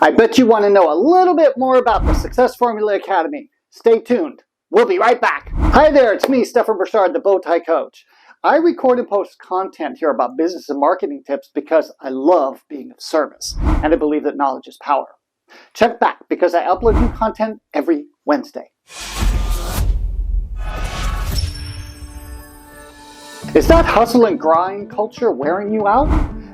I bet you want to know a little bit more about the Success Formula Academy. Stay tuned. We'll be right back. Hi there, it's me, Stefan Burchard, the Bowtie Coach. I record and post content here about business and marketing tips because I love being of service, and I believe that knowledge is power. Check back because I upload new content every Wednesday. Is that hustle and grind culture wearing you out?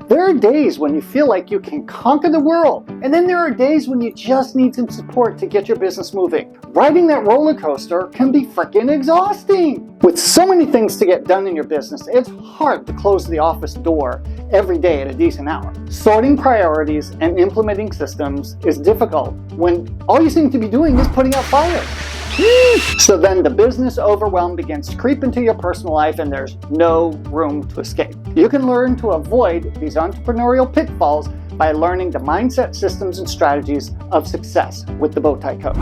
There are days when you feel like you can conquer the world, and then there are days when you just need some support to get your business moving. Riding that roller coaster can be freaking exhausting. With so many things to get done in your business, it's hard to close the office door every day at a decent hour. Sorting priorities and implementing systems is difficult when all you seem to be doing is putting out fires. So then the business overwhelm begins to creep into your personal life and there's no room to escape. You can learn to avoid these entrepreneurial pitfalls by learning the mindset, systems, and strategies of success with the Bowtie Coach.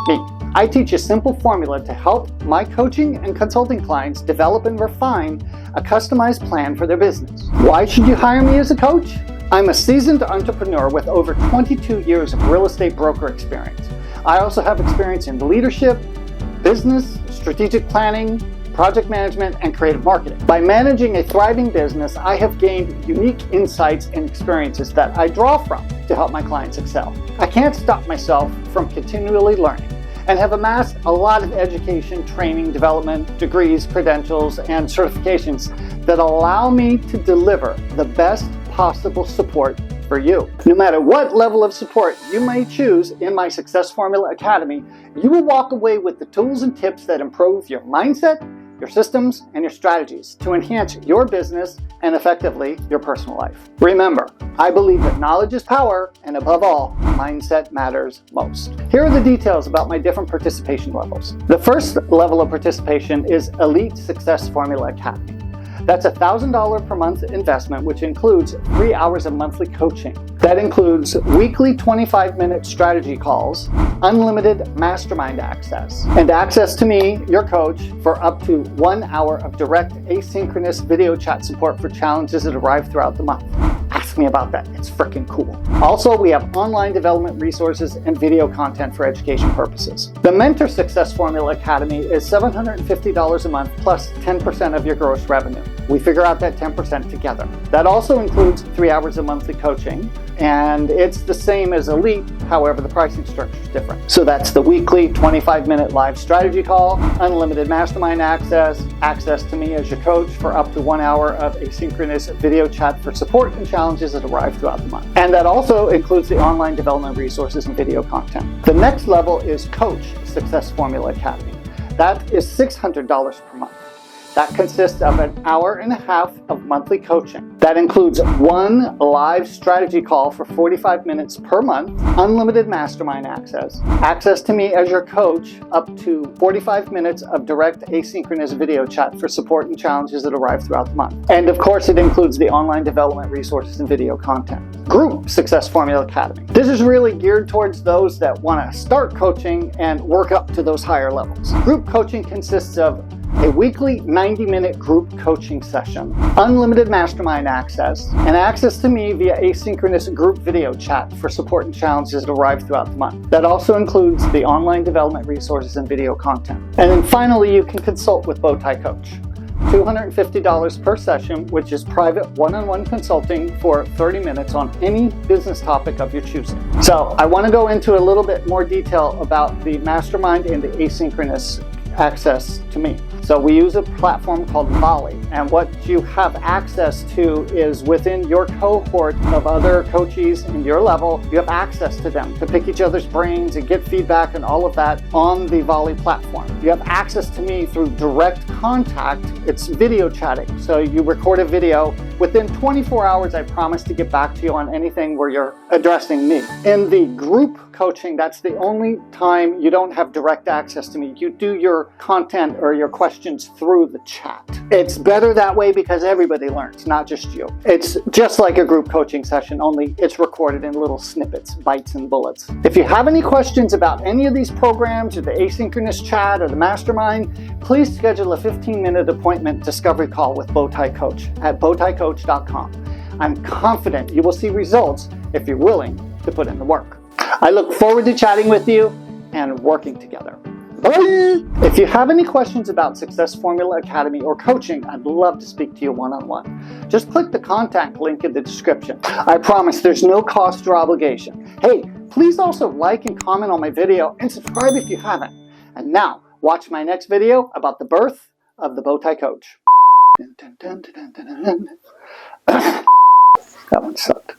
Me. I teach a simple formula to help my coaching and consulting clients develop and refine a customized plan for their business. Why should you hire me as a coach? I'm a seasoned entrepreneur with over 22 years of real estate broker experience. I also have experience in leadership, business, strategic planning, project management, and creative marketing. By managing a thriving business, I have gained unique insights and experiences that I draw from to help my clients excel. I can't stop myself from continually learning and have amassed a lot of education, training, development, degrees, credentials, and certifications that allow me to deliver the best possible support for you. No matter what level of support you may choose in my Success Formula Academy, you will walk away with the tools and tips that improve your mindset, your systems, and your strategies to enhance your business and effectively your personal life. Remember, I believe that knowledge is power, and above all, mindset matters most. Here are the details about my different participation levels. The first level of participation is Elite Success Formula Academy. That's a $1,000 per month investment, which includes 3 hours of monthly coaching. That includes weekly 25-minute strategy calls, unlimited mastermind access, and access to me, your coach, for up to 1 hour of direct asynchronous video chat support for challenges that arrive throughout the month. Ask me about that. It's freaking cool. Also, we have online development resources and video content for education purposes. The Mentor Success Formula Academy is $750 a month plus 10% of your gross revenue. We figure out that 10% together. That also includes 3 hours of monthly coaching, and it's the same as Elite, however the pricing structure is different. So that's the weekly 25-minute live strategy call, unlimited mastermind access, access to me as your coach for up to 1 hour of asynchronous video chat for support and challenges that arrive throughout the month. And that also includes the online development resources and video content. The next level is Coach Success Formula Academy. That is $600 per month. That consists of an hour and a half of monthly coaching. That includes one live strategy call for 45 minutes per month, unlimited mastermind access, access to me as your coach, up to 45 minutes of direct asynchronous video chat for support and challenges that arrive throughout the month. And of course, it includes the online development resources and video content. Group Success Formula Academy. This is really geared towards those that want to start coaching and work up to those higher levels. Group coaching consists of a weekly 90-minute group coaching session, unlimited mastermind access, and access to me via asynchronous group video chat for support and challenges that arrive throughout the month. That also includes the online development resources and video content. And then finally, you can consult with Bowtie Coach. $250 per session, which is private one-on-one consulting for 30 minutes on any business topic of your choosing. So I want to go into a little bit more detail about the mastermind and the asynchronous access to me. So we use a platform called Volley, and what you have access to is within your cohort of other coaches in your level, you have access to them to pick each other's brains and get feedback and all of that on the Volley platform. You have access to me through direct contact. It's video chatting. So you record a video. Within 24 hours, I promise to get back to you on anything where you're addressing me. In the group coaching, that's the only time you don't have direct access to me. You do your content or your questions through the chat. It's better that way because everybody learns, not just you. It's just like a group coaching session, only it's recorded in little snippets, bites and bullets. If you have any questions about any of these programs or the asynchronous chat or the mastermind, please schedule a 15-minute appointment discovery call with Bowtie Coach at bowtiecoach.com. I'm confident you will see results if you're willing to to put in the work. I look forward to chatting with you and working together. Bye! If you have any questions about Success Formula Academy or coaching, I'd love to speak to you one-on-one. Just click the contact link in the description. I promise there's no cost or obligation. Hey, please also like and comment on my video and subscribe if you haven't. And now, watch my next video about the birth of the Bowtie Coach. That one sucked.